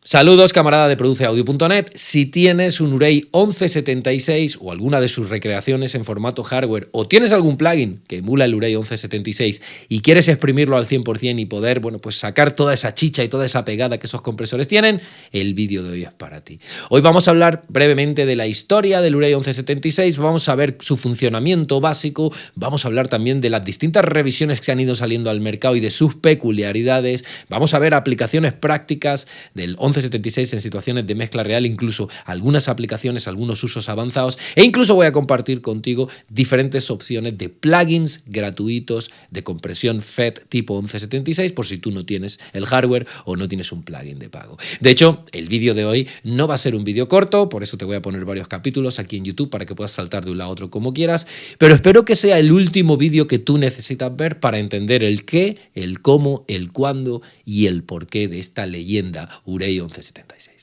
Saludos, camarada de produceaudio.net. Si tienes un Urei 1176 o alguna de sus recreaciones en formato hardware, o tienes algún plugin que emula el Urei 1176 y quieres exprimirlo al 100% y poder, pues sacar toda esa chicha y toda esa pegada que esos compresores tienen, el vídeo de hoy es para ti. Hoy vamos a hablar brevemente de la historia del Urei 1176, vamos a ver su funcionamiento básico, vamos a hablar también de las distintas revisiones que han ido saliendo al mercado y de sus peculiaridades, vamos a ver aplicaciones prácticas del 1176 en situaciones de mezcla real, incluso algunas aplicaciones, algunos usos avanzados, e incluso voy a compartir contigo diferentes opciones de plugins gratuitos de compresión FET tipo 1176 por si tú no tienes el hardware o no tienes un plugin de pago. De hecho, el vídeo de hoy no va a ser un vídeo corto, por eso te voy a poner varios capítulos aquí en YouTube para que puedas saltar de un lado a otro como quieras, pero espero que sea el último vídeo que tú necesitas ver para entender el qué, el cómo, el cuándo y el porqué de esta leyenda Urei 1176.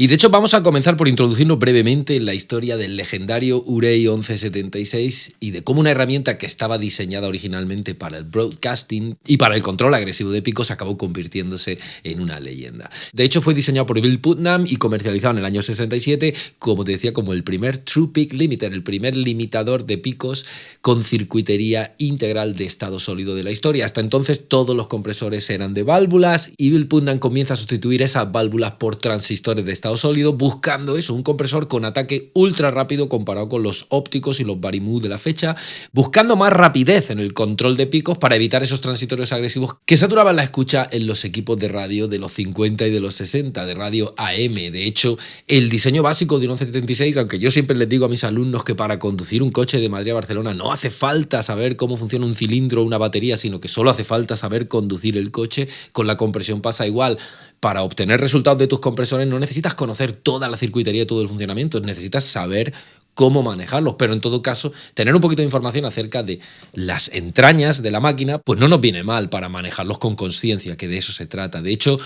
Y de hecho vamos a comenzar por introducirnos brevemente en la historia del legendario Urei 1176 y de cómo una herramienta que estaba diseñada originalmente para el broadcasting y para el control agresivo de picos acabó convirtiéndose en una leyenda. De hecho fue diseñado por Bill Putnam y comercializado en el año 67, como te decía, como el primer True Peak Limiter, el primer limitador de picos con circuitería integral de estado sólido de la historia. Hasta entonces todos los compresores eran de válvulas y Bill Putnam comienza a sustituir esas válvulas por transistores de estado sólido, buscando eso, un compresor con ataque ultra rápido comparado con los ópticos y los Barimú de la fecha, buscando más rapidez en el control de picos para evitar esos transitorios agresivos que saturaban la escucha en los equipos de radio de los 50 y de los 60, de radio AM. De hecho, el diseño básico de un 1176, aunque yo siempre les digo a mis alumnos que para conducir un coche de Madrid a Barcelona no hace falta saber cómo funciona un cilindro o una batería, sino que solo hace falta saber conducir el coche, con la compresión pasa igual. Para obtener resultados de tus compresores no necesitas conocer toda la circuitería y todo el funcionamiento, necesitas saber cómo manejarlos, pero en todo caso tener un poquito de información acerca de las entrañas de la máquina pues no nos viene mal para manejarlos con conciencia, que de eso se trata. De hecho,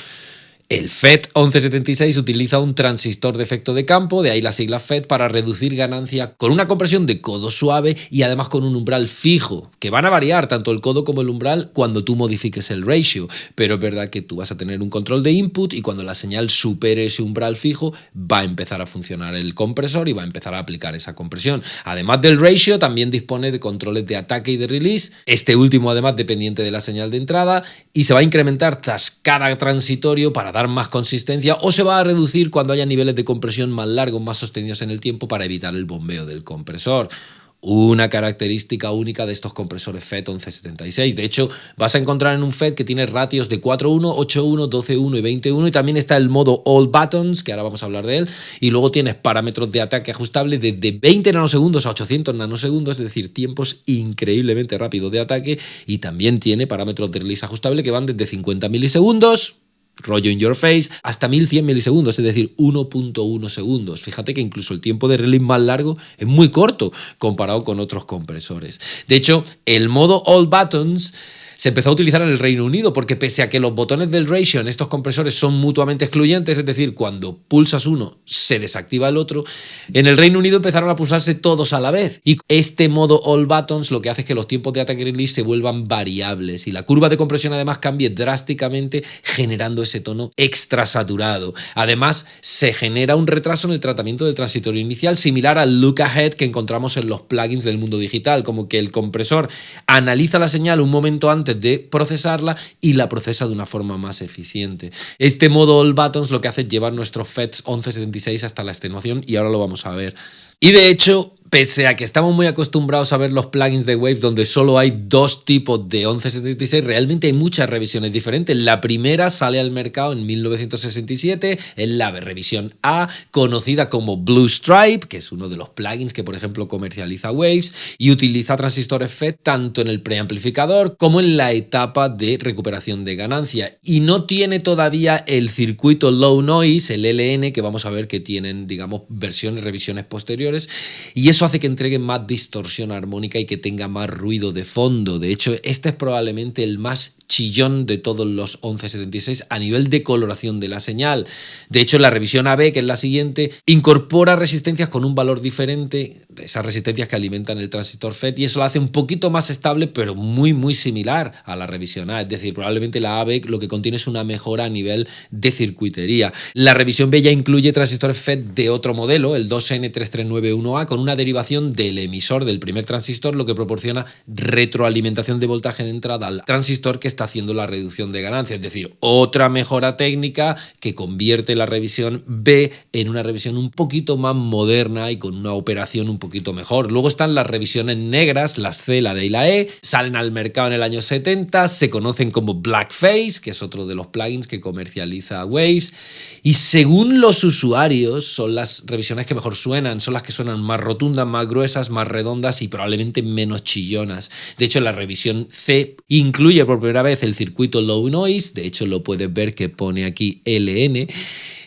el FET 1176 utiliza un transistor de efecto de campo, de ahí la sigla FET, para reducir ganancia con una compresión de codo suave y además con un umbral fijo, que van a variar tanto el codo como el umbral cuando tú modifiques el ratio, pero es verdad que tú vas a tener un control de input y cuando la señal supere ese umbral fijo va a empezar a funcionar el compresor y va a empezar a aplicar esa compresión. Además del ratio, también dispone de controles de ataque y de release, este último además dependiente de la señal de entrada, y se va a incrementar tras cada transitorio para dar más consistencia, o se va a reducir cuando haya niveles de compresión más largos, más sostenidos en el tiempo para evitar el bombeo del compresor. Una característica única de estos compresores FET 1176. De hecho, vas a encontrar en un FET que tiene ratios de 4.1, 8.1, 12.1 y 20.1 y también está el modo All Buttons, que ahora vamos a hablar de él, y luego tienes parámetros de ataque ajustable desde 20 nanosegundos a 800 nanosegundos, es decir, tiempos increíblemente rápidos de ataque, y también tiene parámetros de release ajustable que van desde 50 milisegundos, rollo in your face, hasta 1100 milisegundos, es decir, 1.1 segundos. Fíjate que incluso el tiempo de release más largo es muy corto comparado con otros compresores. De hecho, el modo All Buttons se empezó a utilizar en el Reino Unido porque pese a que los botones del ratio en estos compresores son mutuamente excluyentes, es decir, cuando pulsas uno se desactiva el otro, en el Reino Unido empezaron a pulsarse todos a la vez. Y este modo All Buttons lo que hace es que los tiempos de ataque y release se vuelvan variables y la curva de compresión además cambie drásticamente, generando ese tono extra saturado. Además, se genera un retraso en el tratamiento del transitorio inicial similar al look ahead que encontramos en los plugins del mundo digital, como que el compresor analiza la señal un momento antes de procesarla y la procesa de una forma más eficiente. Este modo All Buttons lo que hace es llevar nuestro FET 1176 hasta la extenuación y ahora lo vamos a ver. Y de hecho, pese a que estamos muy acostumbrados a ver los plugins de Wave donde solo hay dos tipos de 1176, realmente hay muchas revisiones diferentes. La primera sale al mercado en 1967, es la revisión A, conocida como Blue Stripe, que es uno de los plugins que, por ejemplo, comercializa Waves y utiliza transistores FET tanto en el preamplificador como en la etapa de recuperación de ganancia. Y no tiene todavía el circuito Low Noise, el LN, que vamos a ver que tienen, digamos, revisiones posteriores, y eso hace que entregue más distorsión armónica y que tenga más ruido de fondo. De hecho, este es probablemente el más chillón de todos los 1176 a nivel de coloración de la señal. De hecho, la revisión AB, que es la siguiente, incorpora resistencias con un valor diferente de esas resistencias que alimentan el transistor FET, y eso lo hace un poquito más estable, pero muy similar a la revisión A. Es decir, probablemente la AB lo que contiene es una mejora a nivel de circuitería. La revisión B ya incluye transistores FET de otro modelo, el 2N3391A, con una derivación del emisor del primer transistor, lo que proporciona retroalimentación de voltaje de entrada al transistor que está haciendo la reducción de ganancia. Es decir, otra mejora técnica que convierte la revisión B en una revisión un poquito más moderna y con una operación un poquito mejor. Luego están las revisiones negras, las C, la D y la E, salen al mercado en el año 70, se conocen como Blackface, que es otro de los plugins que comercializa Waves, y según los usuarios son las revisiones que mejor suenan, son las que suenan más rotundas, más gruesas, más redondas y probablemente menos chillonas. De hecho, la revisión C incluye por primera vez el circuito Low Noise, de hecho lo puedes ver que pone aquí LN,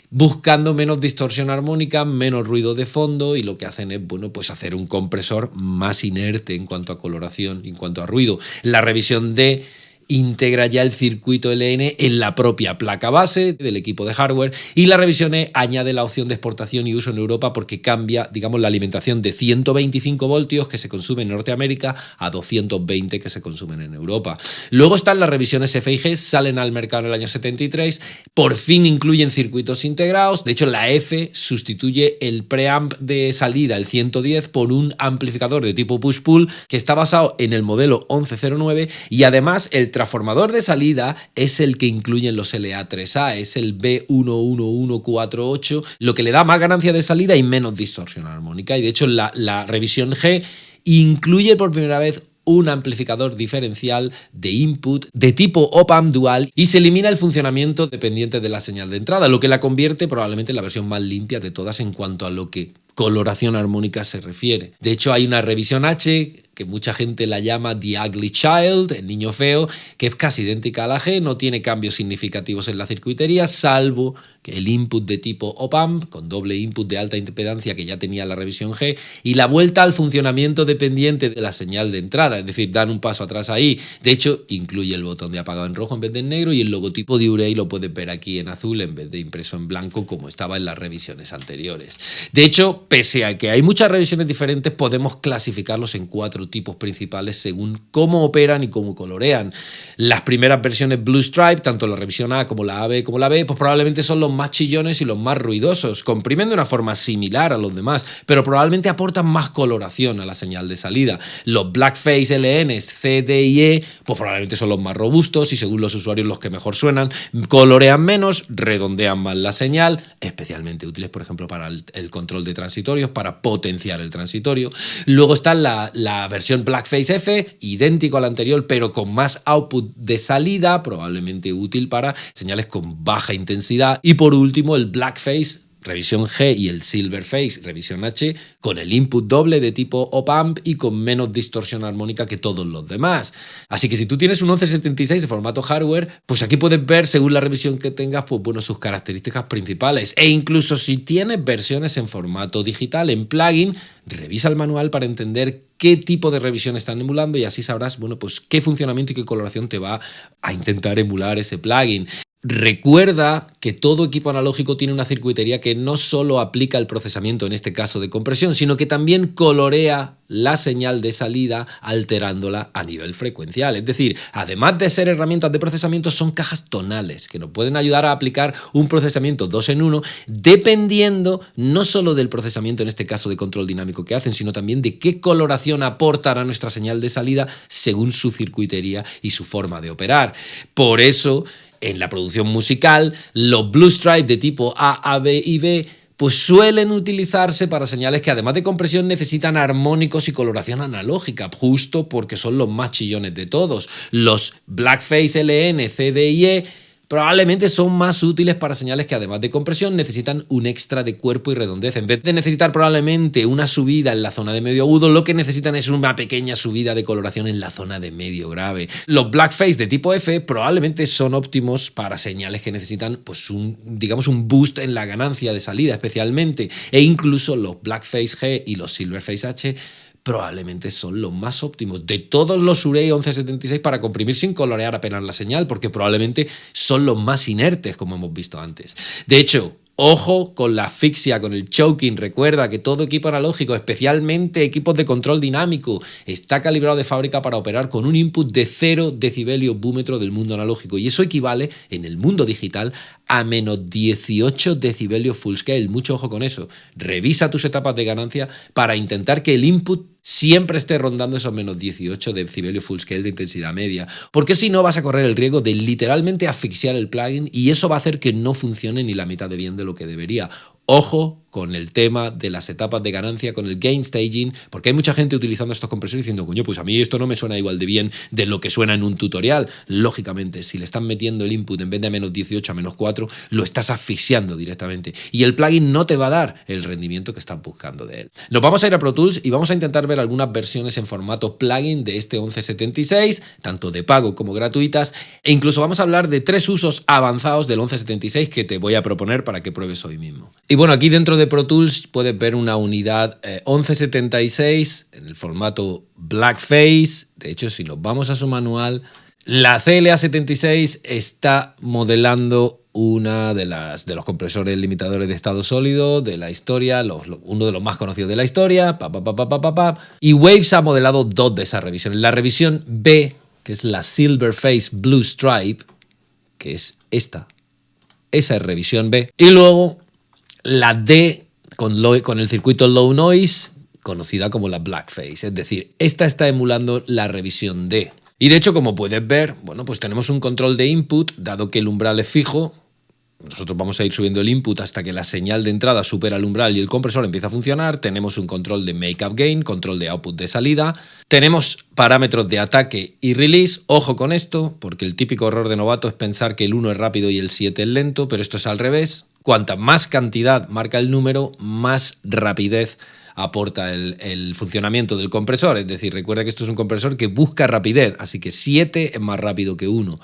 buscando menos distorsión armónica, menos ruido de fondo, y lo que hacen es, bueno, pues hacer un compresor más inerte en cuanto a coloración y en cuanto a ruido. La revisión D integra ya el circuito LN en la propia placa base del equipo de hardware, y la revisión E añade la opción de exportación y uso en Europa porque cambia, digamos, la alimentación de 125 voltios que se consumen en Norteamérica a 220 que se consumen en Europa. Luego están las revisiones F y G, salen al mercado en el año 73, por fin incluyen circuitos integrados. De hecho, la F sustituye el preamp de salida, el 110, por un amplificador de tipo push-pull que está basado en el modelo 1109, y además el transformador de salida es el que incluyen los LA3A, es el B11148, lo que le da más ganancia de salida y menos distorsión armónica. Y de hecho la revisión G incluye por primera vez un amplificador diferencial de input de tipo op-amp dual y se elimina el funcionamiento dependiente de la señal de entrada, lo que la convierte probablemente en la versión más limpia de todas en cuanto a lo que coloración armónica se refiere. De hecho, hay una revisión H que mucha gente la llama The Ugly Child, el niño feo, que es casi idéntica a la G, no tiene cambios significativos en la circuitería, salvo que el input de tipo op-amp, con doble input de alta impedancia que ya tenía la revisión G, y la vuelta al funcionamiento dependiente de la señal de entrada, es decir, dan un paso atrás ahí. De hecho, incluye el botón de apagado en rojo en vez de en negro, y el logotipo de Urey lo puedes ver aquí en azul en vez de impreso en blanco como estaba en las revisiones anteriores. De hecho, pese a que hay muchas revisiones diferentes, podemos clasificarlos en 4 tipos principales según cómo operan y cómo colorean. Las primeras versiones Blue Stripe, tanto la revisión A como la AB como la B, pues probablemente son los más chillones y los más ruidosos, comprimen de una forma similar a los demás, pero probablemente aportan más coloración a la señal de salida. Los Blackface LN, C, D y E, pues probablemente son los más robustos y según los usuarios los que mejor suenan, colorean menos, redondean más la señal, especialmente útiles, por ejemplo, para el control de transitorios, para potenciar el transitorio. Luego está la versión Blackface F, idéntico al anterior, pero con más output de salida, probablemente útil para señales con baja intensidad. Y por último, el Blackface revisión G y el Silverface revisión H con el input doble de tipo op-amp y con menos distorsión armónica que todos los demás. Así que si tú tienes un 1176 de formato hardware, pues aquí puedes ver, según la revisión que tengas, pues bueno, sus características principales. E incluso si tienes versiones en formato digital, en plugin, revisa el manual para entender qué tipo de revisión están emulando y así sabrás, bueno, pues qué funcionamiento y qué coloración te va a intentar emular ese plugin. Recuerda que todo equipo analógico tiene una circuitería que no solo aplica el procesamiento, en este caso de compresión, sino que también colorea la señal de salida alterándola a nivel frecuencial. Es decir, además de ser herramientas de procesamiento, son cajas tonales que nos pueden ayudar a aplicar un procesamiento 2 en 1 dependiendo no solo del procesamiento, en este caso de control dinámico que hacen, sino también de qué coloración aportan a nuestra señal de salida según su circuitería y su forma de operar. Por eso, en la producción musical, los Blue Stripe de tipo A, B y B pues suelen utilizarse para señales que además de compresión necesitan armónicos y coloración analógica, justo porque son los más chillones de todos. Los Blackface LN, C, D y E probablemente son más útiles para señales que además de compresión necesitan un extra de cuerpo y redondez. En vez de necesitar probablemente una subida en la zona de medio agudo, lo que necesitan es una pequeña subida de coloración en la zona de medio grave. Los Blackface de tipo F probablemente son óptimos para señales que necesitan pues un boost en la ganancia de salida especialmente, e incluso los Blackface G y los Silverface H probablemente son los más óptimos de todos los Urey 1176 para comprimir sin colorear apenas la señal, porque probablemente son los más inertes, como hemos visto antes. De hecho, ojo con la asfixia, con el choking. Recuerda que todo equipo analógico, especialmente equipos de control dinámico, está calibrado de fábrica para operar con un input de 0 decibelio búmetro del mundo analógico. Y eso equivale, en el mundo digital, a menos 18 decibelios full scale. Mucho ojo con eso. Revisa tus etapas de ganancia para intentar que el input siempre esté rondando esos menos 18 decibelios full scale de intensidad media, porque si no vas a correr el riesgo de literalmente asfixiar el plugin y eso va a hacer que no funcione ni la mitad de bien de lo que debería. Ojo con el tema de las etapas de ganancia, con el gain staging, porque hay mucha gente utilizando estos compresores diciendo, coño, pues a mí esto no me suena igual de bien de lo que suena en un tutorial. Lógicamente, si le están metiendo el input en vez de a menos 18 a menos 4, lo estás asfixiando directamente y el plugin no te va a dar el rendimiento que estás buscando de él. Nos vamos a ir a Pro Tools y vamos a intentar ver algunas versiones en formato plugin de este 1176, tanto de pago como gratuitas, e incluso vamos a hablar de 3 usos avanzados del 1176 que te voy a proponer para que pruebes hoy mismo. Y bueno, aquí dentro de Pro Tools puedes ver una unidad 1176 en el formato Blackface. De hecho, si nos vamos a su manual, la CLA76 está modelando una de los compresores limitadores de estado sólido de la historia, uno de los más conocidos de la historia, y Waves ha modelado 2 de esas revisiones. La revisión B, que es la Silverface Blue Stripe, que es esta, esa es revisión B, y luego la D con el circuito Low Noise, conocida como la Blackface, es decir, esta está emulando la revisión D. Y de hecho, como puedes ver, bueno, pues tenemos un control de input, dado que el umbral es fijo. Nosotros vamos a ir subiendo el input hasta que la señal de entrada supera el umbral y el compresor empieza a funcionar. Tenemos un control de make-up gain, control de output de salida. Tenemos parámetros de ataque y release. Ojo con esto, porque el típico error de novato es pensar que el 1 es rápido y el 7 es lento, pero esto es al revés. Cuanta más cantidad marca el número, más rapidez aporta el funcionamiento del compresor. Es decir, recuerda que esto es un compresor que busca rapidez, así que 7 es más rápido que 1.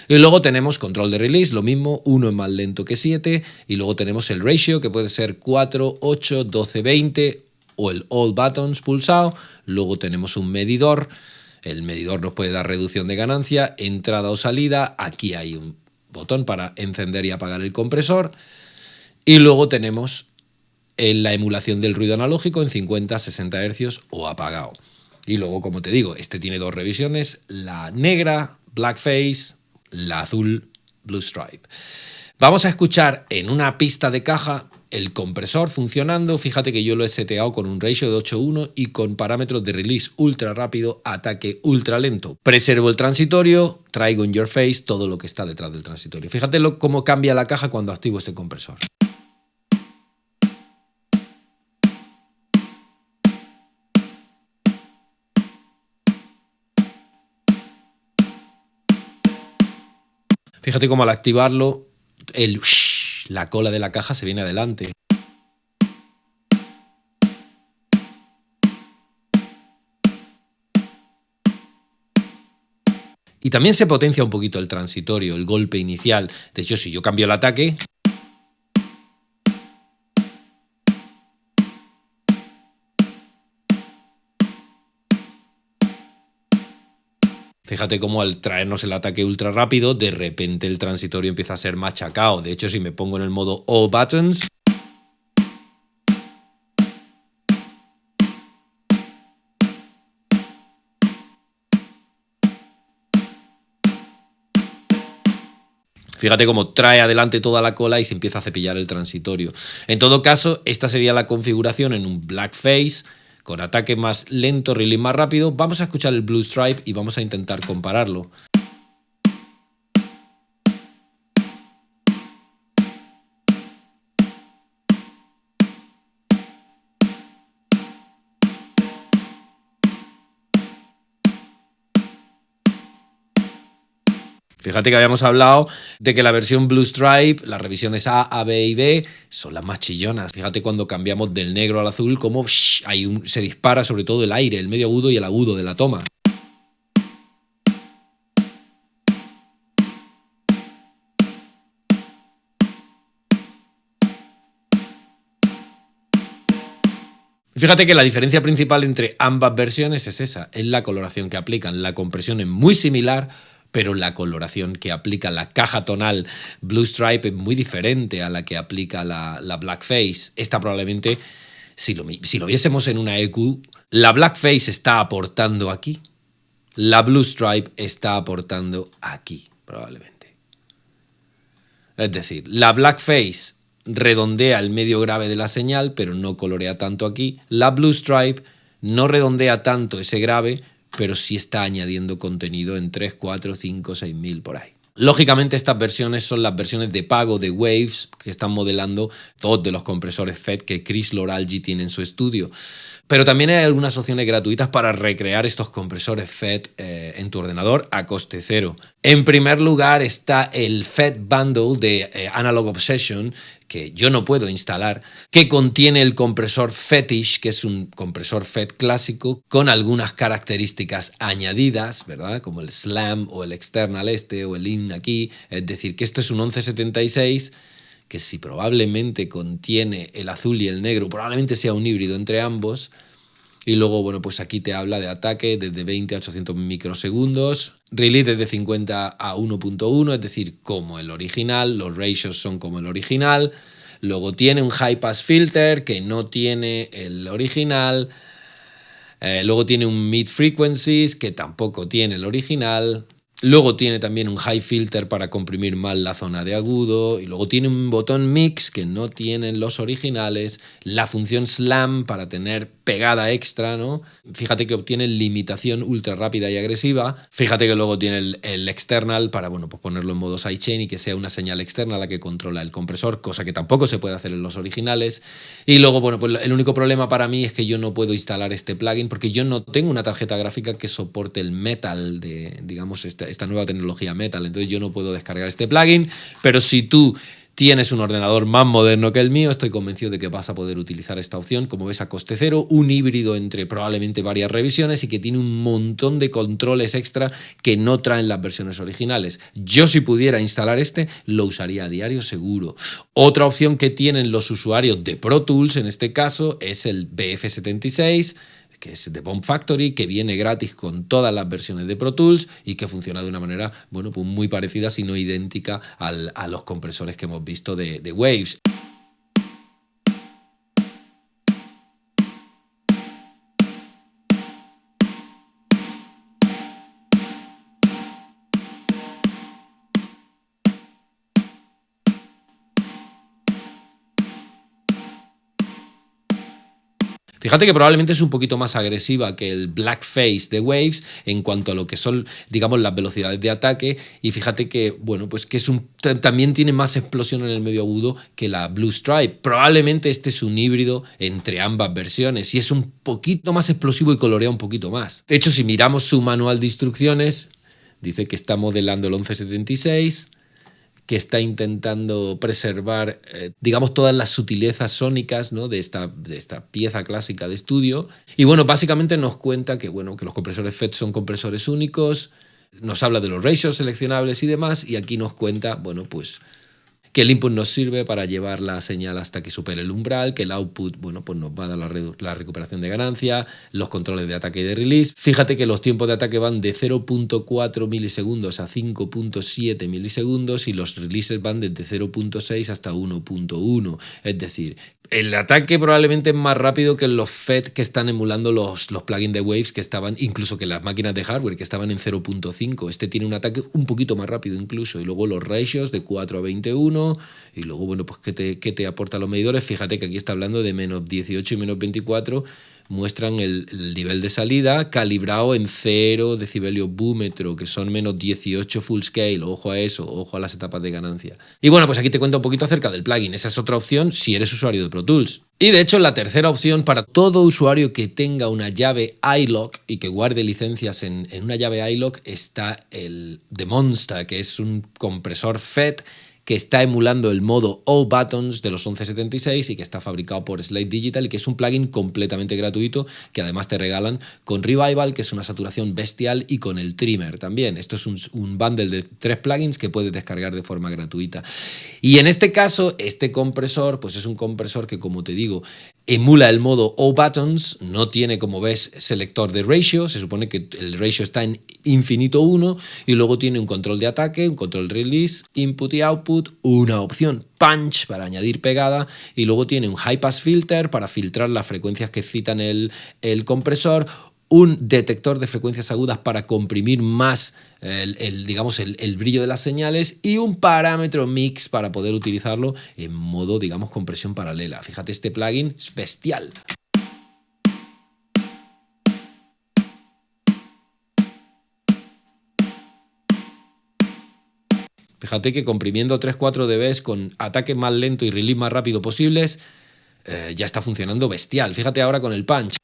Y luego tenemos control de release, lo mismo, 1 es más lento que 7. Y luego tenemos el ratio, que puede ser 4, 8, 12, 20, o el all buttons pulsado. Luego tenemos un medidor. El medidor nos puede dar reducción de ganancia, entrada o salida. Aquí hay un botón para encender y apagar el compresor. Y luego tenemos la emulación del ruido analógico en 50, 60 Hz o apagado. Y luego, como te digo, este tiene 2 revisiones, la negra, Blackface, la azul, Blue Stripe. Vamos a escuchar en una pista de caja el compresor funcionando. Fíjate que yo lo he seteado con un ratio de 8:1 y con parámetros de release ultra rápido, ataque ultra lento. Preservo el transitorio, traigo in your face todo lo que está detrás del transitorio. Fíjate cómo cambia la caja cuando activo este compresor. Fíjate cómo al activarlo, la cola de la caja se viene adelante. Y también se potencia un poquito el transitorio, el golpe inicial. De hecho, si yo cambio el ataque, fíjate cómo al traernos el ataque ultra rápido, de repente el transitorio empieza a ser machacado. De hecho, si me pongo en el modo All Buttons, fíjate cómo trae adelante toda la cola y se empieza a cepillar el transitorio. En todo caso, esta sería la configuración en un Blackface, con ataque más lento, release más rápido. Vamos a escuchar el Blue Stripe y vamos a intentar compararlo. Fíjate que habíamos hablado de que la versión Blue Stripe, las revisiones A, B y B, son las más chillonas. Fíjate cuando cambiamos del negro al azul, cómo se dispara sobre todo el aire, el medio agudo y el agudo de la toma. Fíjate que la diferencia principal entre ambas versiones es esa, es la coloración que aplican. La compresión es muy similar, pero la coloración que aplica la caja tonal Blue Stripe es muy diferente a la que aplica la Blackface. Esta probablemente, si lo viésemos en una EQ, la Blackface está aportando aquí, la Blue Stripe está aportando aquí, probablemente. Es decir, la Blackface redondea el medio grave de la señal, pero no colorea tanto aquí. La Blue Stripe no redondea tanto ese grave, pero sí está añadiendo contenido en 3, 4, 5, 6.000 por ahí. Lógicamente estas versiones son las versiones de pago de Waves que están modelando dos de los compresores FET que Chris Loralgi tiene en su estudio. Pero también hay algunas opciones gratuitas para recrear estos compresores FET en tu ordenador a coste cero. En primer lugar está el FET Bundle de Analog Obsession, que yo no puedo instalar, que contiene el compresor Fetish, que es un compresor FET clásico, con algunas características añadidas, ¿verdad? Como el Slam o el External o el IN aquí. Es decir, que esto es un 1176, que si probablemente contiene el azul y el negro, probablemente sea un híbrido entre ambos. Y luego, bueno, pues aquí te habla de ataque desde 20 a 800 microsegundos, release desde 50 a 1.1, es decir, como el original, los ratios son como el original. Luego tiene un high pass filter que no tiene el original. Luego tiene un mid frequencies que tampoco tiene el original. Luego tiene también un high filter para comprimir mal la zona de agudo. Y luego tiene un botón mix que no tienen los originales. La función slam para tener pegada extra, ¿no? Fíjate que obtiene limitación ultra rápida y agresiva. Fíjate que luego tiene el external para, bueno, pues ponerlo en modo sidechain y que sea una señal externa la que controla el compresor, cosa que tampoco se puede hacer en los originales. Y luego, bueno, pues el único problema para mí es que yo no puedo instalar este plugin porque yo no tengo una tarjeta gráfica que soporte el Metal de, digamos, esta nueva tecnología Metal. Entonces yo no puedo descargar este plugin, pero si tú tienes un ordenador más moderno que el mío, estoy convencido de que vas a poder utilizar esta opción, como ves, a coste cero, un híbrido entre probablemente varias revisiones y que tiene un montón de controles extra que no traen las versiones originales. Yo, si pudiera instalar este, lo usaría a diario seguro. Otra opción que tienen los usuarios de Pro Tools, en este caso, es el BF76, que es de Bomb Factory, que viene gratis con todas las versiones de Pro Tools y que funciona de una manera, bueno, pues muy parecida, si no idéntica, a los compresores que hemos visto de Waves. Fíjate que probablemente es un poquito más agresiva que el Blackface de Waves en cuanto a lo que son, digamos, las velocidades de ataque. Y fíjate que, bueno, pues que también tiene más explosión en el medio agudo que la Blue Stripe. Probablemente este es un híbrido entre ambas versiones y es un poquito más explosivo y colorea un poquito más. De hecho, si miramos su manual de instrucciones, dice que está modelando el 1176, que está intentando preservar, digamos, todas las sutilezas sónicas, ¿no?, de esta pieza clásica de estudio. Y bueno, básicamente nos cuenta que, bueno, que los compresores FET son compresores únicos, nos habla de los ratios seleccionables y demás, y aquí nos cuenta, bueno, pues que el input nos sirve para llevar la señal hasta que supere el umbral, que el output, bueno, pues nos va a dar la recuperación de ganancia, los controles de ataque y de release. Fíjate que los tiempos de ataque van de 0.4 milisegundos a 5.7 milisegundos y los releases van desde 0.6 hasta 1.1. Es decir, el ataque probablemente es más rápido que los FET que están emulando los plugins de Waves que estaban, incluso que las máquinas de hardware que estaban en 0.5. Este tiene un ataque un poquito más rápido incluso. Y luego los ratios de 4 a 21. Y luego, bueno, pues ¿qué te aportan los medidores? Fíjate que aquí está hablando de menos 18 y menos 24. Muestran el nivel de salida calibrado en 0 decibelio búmetro, que son menos 18 full scale. Ojo a eso, ojo a las etapas de ganancia. Y bueno, pues aquí te cuento un poquito acerca del plugin. Esa es otra opción si eres usuario de Pro Tools. Y de hecho, la tercera opción para todo usuario que tenga una llave iLok y que guarde licencias en una llave iLok está el The Monster, que es un compresor FET que está emulando el modo All Buttons de los 1176 y que está fabricado por Slate Digital y que es un plugin completamente gratuito que además te regalan con Revival, que es una saturación bestial, y con el Trimmer también. Esto es un bundle de 3 plugins que puedes descargar de forma gratuita. Y en este caso, este compresor, pues es un compresor que, como te digo, emula el modo All Buttons, no tiene, como ves, selector de ratio, se supone que el ratio está en infinito 1 y luego tiene un control de ataque, un control release, input y output, una opción punch para añadir pegada y luego tiene un high pass filter para filtrar las frecuencias que citan el compresor, un detector de frecuencias agudas para comprimir más digamos, el brillo de las señales y un parámetro mix para poder utilizarlo en modo, digamos, compresión paralela. Fíjate, este plugin es bestial. Fíjate que comprimiendo 3-4 dB con ataque más lento y release más rápido posibles, ya está funcionando bestial. Fíjate ahora con el punch.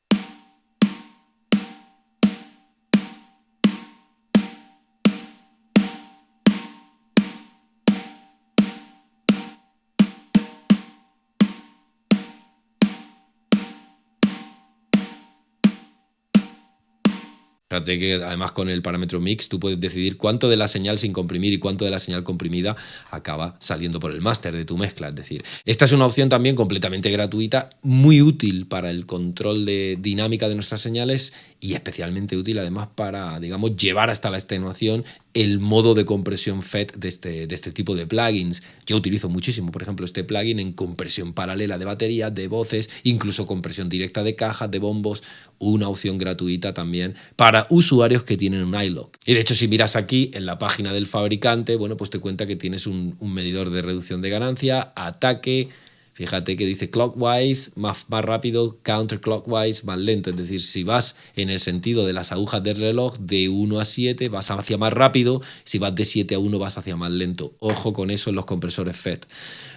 Fíjate que además con el parámetro mix tú puedes decidir cuánto de la señal sin comprimir y cuánto de la señal comprimida acaba saliendo por el máster de tu mezcla. Es decir, esta es una opción también completamente gratuita, muy útil para el control de dinámica de nuestras señales y especialmente útil además para, digamos, llevar hasta la extenuación el modo de compresión FET de este tipo de plugins. Yo utilizo muchísimo, por ejemplo, este plugin en compresión paralela de batería, de voces, incluso compresión directa de cajas, de bombos, una opción gratuita también para usuarios que tienen un iLok. Y de hecho, si miras aquí en la página del fabricante, bueno, pues te cuenta que tienes un medidor de reducción de ganancia, ataque. Fíjate que dice clockwise, más rápido, counterclockwise, más lento. Es decir, si vas en el sentido de las agujas del reloj, de 1 a 7 vas hacia más rápido, si vas de 7 a 1 vas hacia más lento. Ojo con eso en los compresores FET.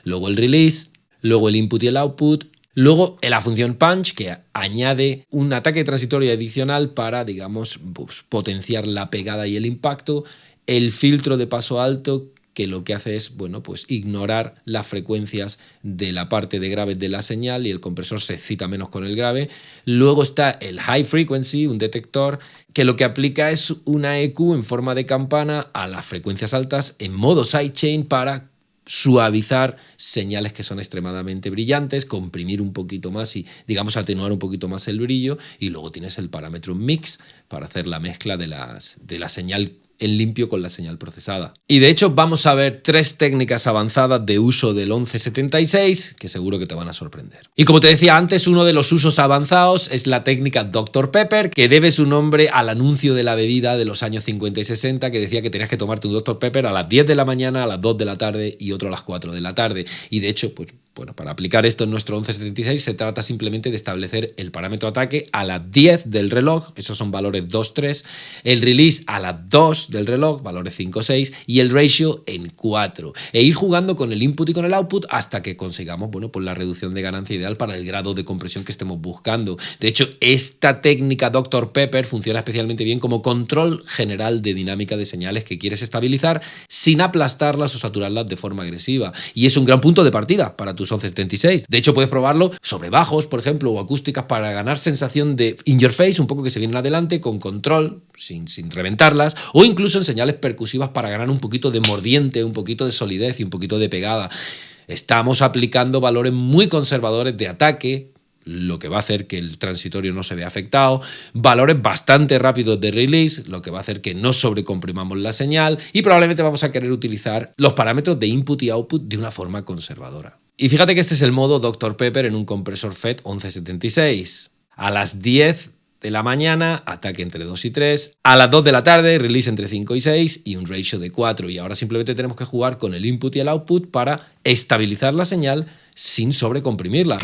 Luego el release, luego el input y el output, luego la función punch, que añade un ataque transitorio adicional para, digamos, pues, potenciar la pegada y el impacto, el filtro de paso alto, que lo que hace es, bueno, pues ignorar las frecuencias de la parte de grave de la señal y el compresor se excita menos con el grave. Luego está el high frequency, un detector que lo que aplica es una EQ en forma de campana a las frecuencias altas en modo sidechain para suavizar señales que son extremadamente brillantes, comprimir un poquito más y, digamos, atenuar un poquito más el brillo. Y luego tienes el parámetro mix para hacer la mezcla de la señal en limpio con la señal procesada. Y de hecho vamos a ver 3 técnicas avanzadas de uso del 1176 que seguro que te van a sorprender. Y como te decía antes, uno de los usos avanzados es la técnica Dr. Pepper, que debe su nombre al anuncio de la bebida de los años 50 y 60 que decía que tenías que tomarte un Dr. Pepper a las 10 de la mañana, a las 2 de la tarde y otro a las 4 de la tarde. Y de hecho, pues bueno, para aplicar esto en nuestro 1176 se trata simplemente de establecer el parámetro ataque a las 10 del reloj, esos son valores 2-3, el release a las 2 del reloj, valores 5-6, y el ratio en 4. E ir jugando con el input y con el output hasta que consigamos, bueno, pues la reducción de ganancia ideal para el grado de compresión que estemos buscando. De hecho, esta técnica Dr. Pepper funciona especialmente bien como control general de dinámica de señales que quieres estabilizar sin aplastarlas o saturarlas de forma agresiva. Y es un gran punto de partida para tus 1176. De hecho, puedes probarlo sobre bajos, por ejemplo, o acústicas para ganar sensación de in your face, un poco que se vienen adelante, con control, sin reventarlas, o incluso en señales percusivas para ganar un poquito de mordiente, un poquito de solidez y un poquito de pegada. Estamos aplicando valores muy conservadores de ataque, lo que va a hacer que el transitorio no se vea afectado, valores bastante rápidos de release, lo que va a hacer que no sobrecomprimamos la señal y probablemente vamos a querer utilizar los parámetros de input y output de una forma conservadora. Y fíjate que este es el modo Dr. Pepper en un compresor FET 1176. A las 10 de la mañana, ataque entre 2 y 3. A las 2 de la tarde, release entre 5 y 6 y un ratio de 4. Y ahora simplemente tenemos que jugar con el input y el output para estabilizar la señal sin sobrecomprimirla.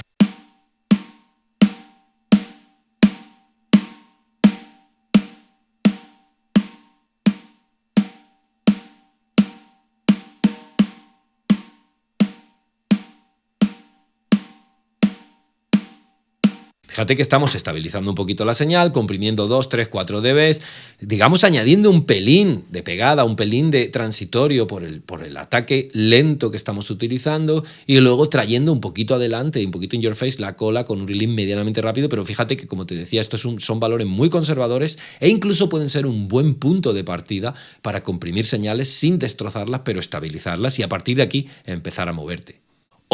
Fíjate que estamos estabilizando un poquito la señal, comprimiendo 2, 3, 4 dB, digamos añadiendo un pelín de pegada, un pelín de transitorio por el ataque lento que estamos utilizando y luego trayendo un poquito adelante, un poquito in your face la cola con un release medianamente rápido, pero fíjate que como te decía, estos son valores muy conservadores e incluso pueden ser un buen punto de partida para comprimir señales sin destrozarlas, pero estabilizarlas y a partir de aquí empezar a moverte.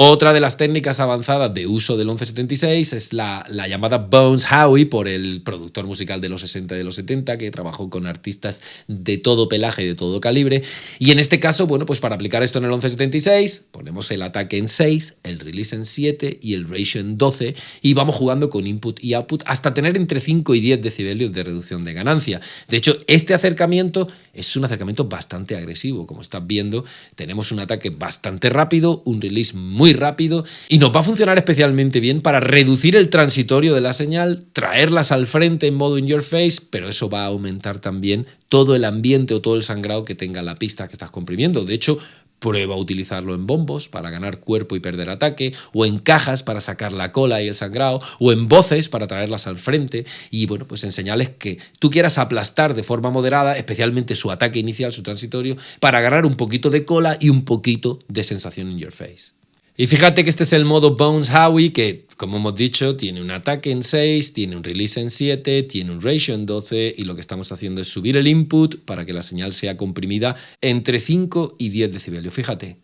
Otra de las técnicas avanzadas de uso del 1176 es la llamada Bones Howie, por el productor musical de los 60 y de los 70, que trabajó con artistas de todo pelaje y de todo calibre. Y en este caso, bueno, pues para aplicar esto en el 1176, ponemos el ataque en 6, el release en 7 y el ratio en 12, y vamos jugando con input y output hasta tener entre 5 y 10 decibelios de reducción de ganancia. De hecho, este acercamiento es un acercamiento bastante agresivo. Como estás viendo, tenemos un ataque bastante rápido, un release muy rápido, y nos va a funcionar especialmente bien para reducir el transitorio de la señal, traerlas al frente en modo in your face, pero eso va a aumentar también todo el ambiente o todo el sangrado que tenga la pista que estás comprimiendo. De hecho, prueba a utilizarlo en bombos para ganar cuerpo y perder ataque, o en cajas para sacar la cola y el sangrado, o en voces para traerlas al frente, y bueno, pues en señales que tú quieras aplastar de forma moderada, especialmente su ataque inicial, su transitorio, para ganar un poquito de cola y un poquito de sensación in your face. Y fíjate que este es el modo Bones Howie, que, como hemos dicho, tiene un ataque en 6, tiene un release en 7, tiene un ratio en 12, y lo que estamos haciendo es subir el input para que la señal sea comprimida entre 5 y 10 decibelios. Fíjate.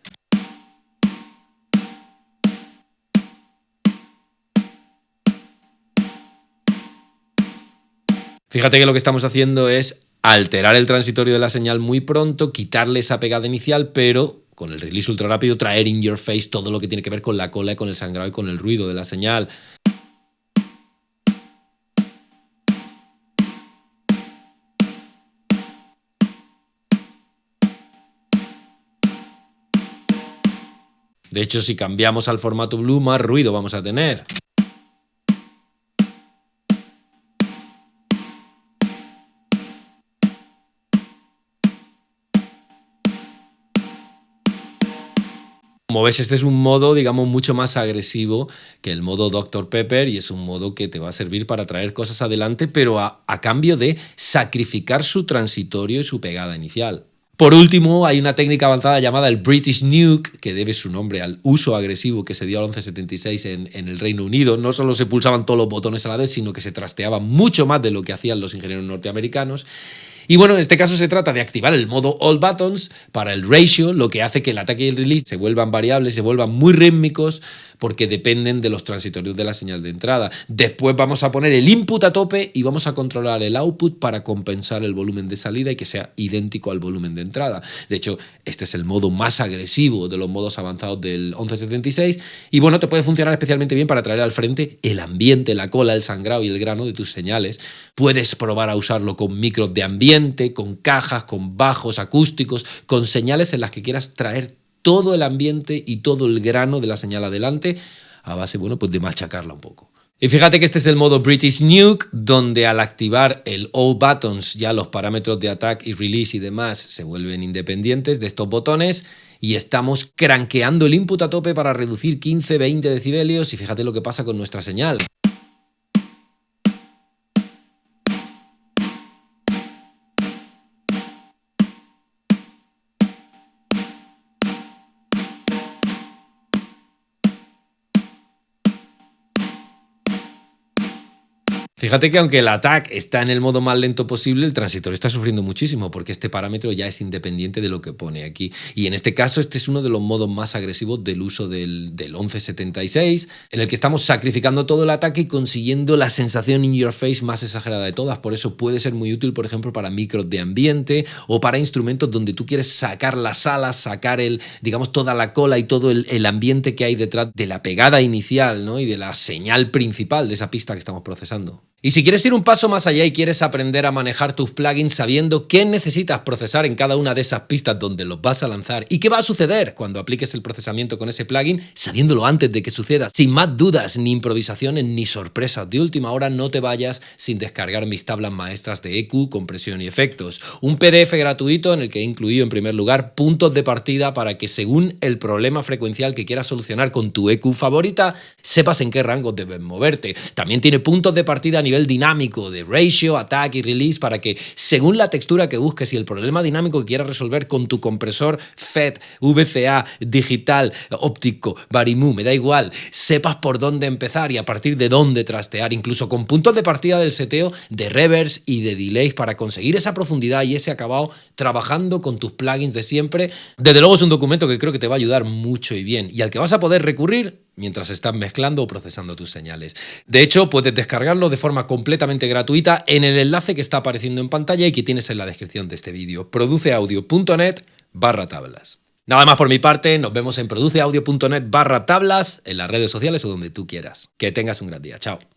Fíjate que lo que estamos haciendo es alterar el transitorio de la señal muy pronto, quitarle esa pegada inicial, pero con el release ultra rápido traer in your face todo lo que tiene que ver con la cola y con el sangrado y con el ruido de la señal. De hecho, si cambiamos al formato Blue, más ruido vamos a tener. Como ves, este es un modo, digamos, mucho más agresivo que el modo Dr. Pepper, y es un modo que te va a servir para traer cosas adelante, pero a cambio de sacrificar su transitorio y su pegada inicial. Por último, hay una técnica avanzada llamada el British Nuke, que debe su nombre al uso agresivo que se dio al 1176 en el Reino Unido. No solo se pulsaban todos los botones a la vez, sino que se trasteaba mucho más de lo que hacían los ingenieros norteamericanos. Y bueno, en este caso se trata de activar el modo All Buttons para el ratio, lo que hace que el ataque y el release se vuelvan variables, se vuelvan muy rítmicos, porque dependen de los transitorios de la señal de entrada. Después vamos a poner el input a tope y vamos a controlar el output para compensar el volumen de salida y que sea idéntico al volumen de entrada. De hecho, este es el modo más agresivo de los modos avanzados del 1176, y bueno, te puede funcionar especialmente bien para traer al frente el ambiente, la cola, el sangrado y el grano de tus señales. Puedes probar a usarlo con micros de ambiente, con cajas, con bajos acústicos, con señales en las que quieras traer todo el ambiente y todo el grano de la señal adelante, a base, bueno, pues de machacarla un poco. Y fíjate que este es el modo British Nuke, donde al activar el All Buttons ya los parámetros de attack y release y demás se vuelven independientes de estos botones, y estamos cranqueando el input a tope para reducir 15-20 decibelios, y fíjate lo que pasa con nuestra señal. Fíjate que aunque el attack está en el modo más lento posible, el transitorio está sufriendo muchísimo, porque este parámetro ya es independiente de lo que pone aquí. Y en este caso, este es uno de los modos más agresivos del uso del 1176, en el que estamos sacrificando todo el ataque y consiguiendo la sensación in your face más exagerada de todas. Por eso puede ser muy útil, por ejemplo, para micros de ambiente o para instrumentos donde tú quieres sacar las alas, sacar digamos, toda la cola y todo el ambiente que hay detrás de la pegada inicial, ¿no? Y de la señal principal de esa pista que estamos procesando. Y si quieres ir un paso más allá y quieres aprender a manejar tus plugins sabiendo qué necesitas procesar en cada una de esas pistas donde los vas a lanzar y qué va a suceder cuando apliques el procesamiento con ese plugin, sabiéndolo antes de que suceda, sin más dudas, ni improvisaciones, ni sorpresas de última hora, no te vayas sin descargar mis tablas maestras de EQ, compresión y efectos. Un PDF gratuito en el que he incluido, en primer lugar, puntos de partida para que, según el problema frecuencial que quieras solucionar con tu EQ favorita, sepas en qué rango debes moverte. También tiene puntos de partida a nivel nivel dinámico de ratio, attack y release para que, según la textura que busques y el problema dinámico que quieras resolver con tu compresor FET, VCA, digital, óptico, Varimu, me da igual, sepas por dónde empezar y a partir de dónde trastear, incluso con puntos de partida del seteo, de reverbs y de delays para conseguir esa profundidad y ese acabado trabajando con tus plugins de siempre. Desde luego es un documento que creo que te va a ayudar mucho y bien y al que vas a poder recurrir mientras estás mezclando o procesando tus señales. De hecho, puedes descargarlo de forma completamente gratuita en el enlace que está apareciendo en pantalla y que tienes en la descripción de este vídeo, produceaudio.net/tablas. Nada más por mi parte, nos vemos en produceaudio.net/tablas, en las redes sociales o donde tú quieras. Que tengas un gran día. Chao.